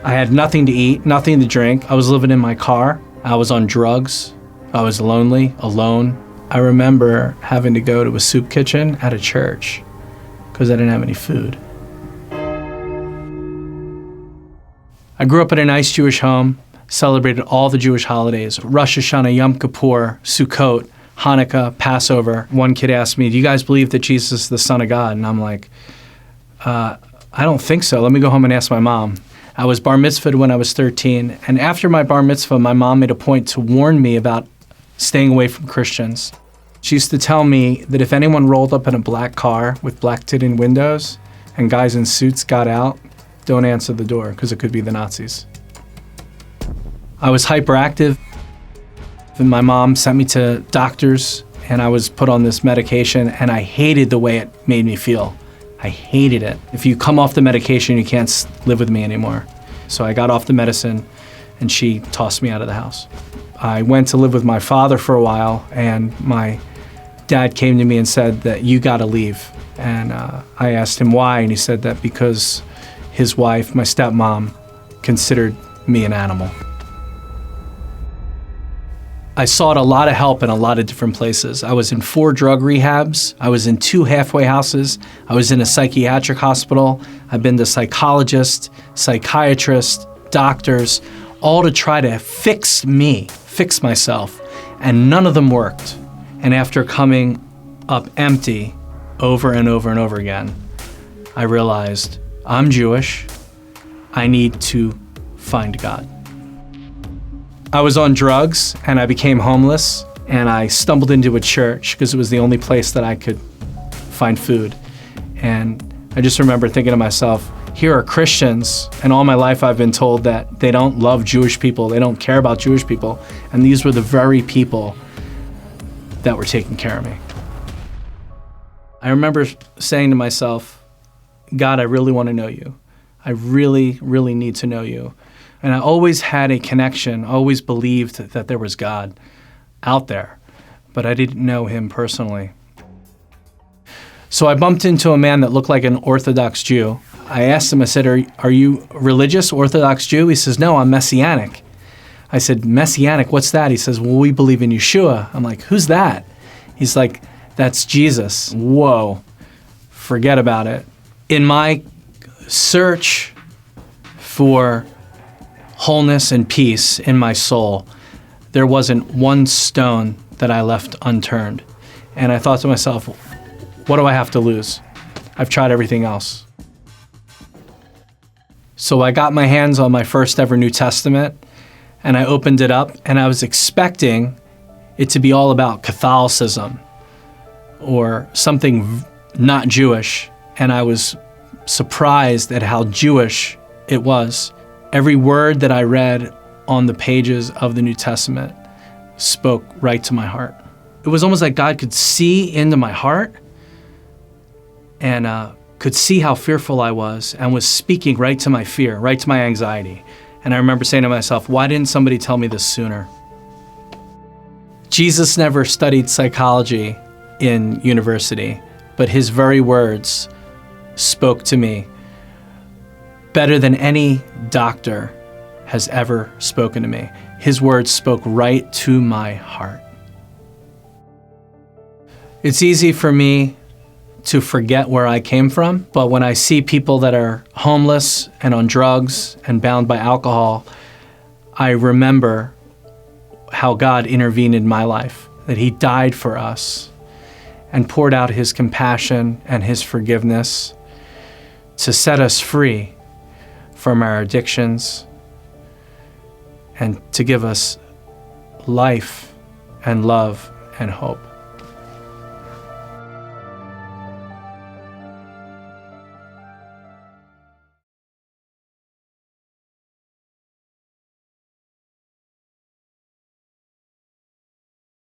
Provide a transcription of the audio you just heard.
I had nothing to eat, nothing to drink. I was living in my car. I was on drugs. I was lonely, alone. I remember having to go to a soup kitchen at a church because I didn't have any food. I grew up in a nice Jewish home, celebrated all the Jewish holidays, Rosh Hashanah, Yom Kippur, Sukkot, Hanukkah, Passover. One kid asked me, "Do you guys believe that Jesus is the Son of God?" And I'm like, I don't think so. Let me go home and ask my mom. I was bar mitzvahed when I was 13, and after my bar mitzvah, my mom made a point to warn me about staying away from Christians. She used to tell me that if anyone rolled up in a black car with black tinted windows and guys in suits got out, don't answer the door because it could be the Nazis. I was hyperactive, and my mom sent me to doctors, and I was put on this medication, and I hated the way it made me feel. I hated it. If you come off the medication, you can't live with me anymore. So I got off the medicine, and she tossed me out of the house. I went to live with my father for a while, and my dad came to me and said that you gotta leave. And I asked him why, and he said that because his wife, my stepmom, considered me an animal. I sought a lot of help in a lot of different places. I was in 4 drug rehabs. I was in 2 halfway houses. I was in a psychiatric hospital. I've been to psychologists, psychiatrists, doctors, all to try to fix myself, and none of them worked. And after coming up empty over and over and over again, I realized I'm Jewish. I need to find God. I was on drugs and I became homeless, and I stumbled into a church because it was the only place that I could find food. And I just remember thinking to myself, here are Christians, and all my life I've been told that they don't love Jewish people, they don't care about Jewish people, and these were the very people that were taking care of me. I remember saying to myself, God, I really want to know you. I really, really need to know you. And I always had a connection, always believed that there was God out there, but I didn't know him personally. So I bumped into a man that looked like an Orthodox Jew. I asked him, I said, are you religious, Orthodox Jew? He says, no, I'm Messianic. I said, Messianic, what's that? He says, well, we believe in Yeshua. I'm like, who's that? He's like, that's Jesus. Whoa, forget about it. In my search for wholeness and peace in my soul, there wasn't one stone that I left unturned. And I thought to myself, what do I have to lose? I've tried everything else. So I got my hands on my first ever New Testament, and I opened it up, and I was expecting it to be all about Catholicism or something not Jewish, and I was surprised at how Jewish it was. Every word that I read on the pages of the New Testament spoke right to my heart. It was almost like God could see into my heart and could see how fearful I was and was speaking right to my fear, right to my anxiety. And I remember saying to myself, why didn't somebody tell me this sooner? Jesus never studied psychology in university, but his very words spoke to me better than any doctor has ever spoken to me. His words spoke right to my heart. It's easy for me to forget where I came from, but when I see people that are homeless and on drugs and bound by alcohol, I remember how God intervened in my life, that he died for us and poured out his compassion and his forgiveness to set us free from our addictions and to give us life and love and hope.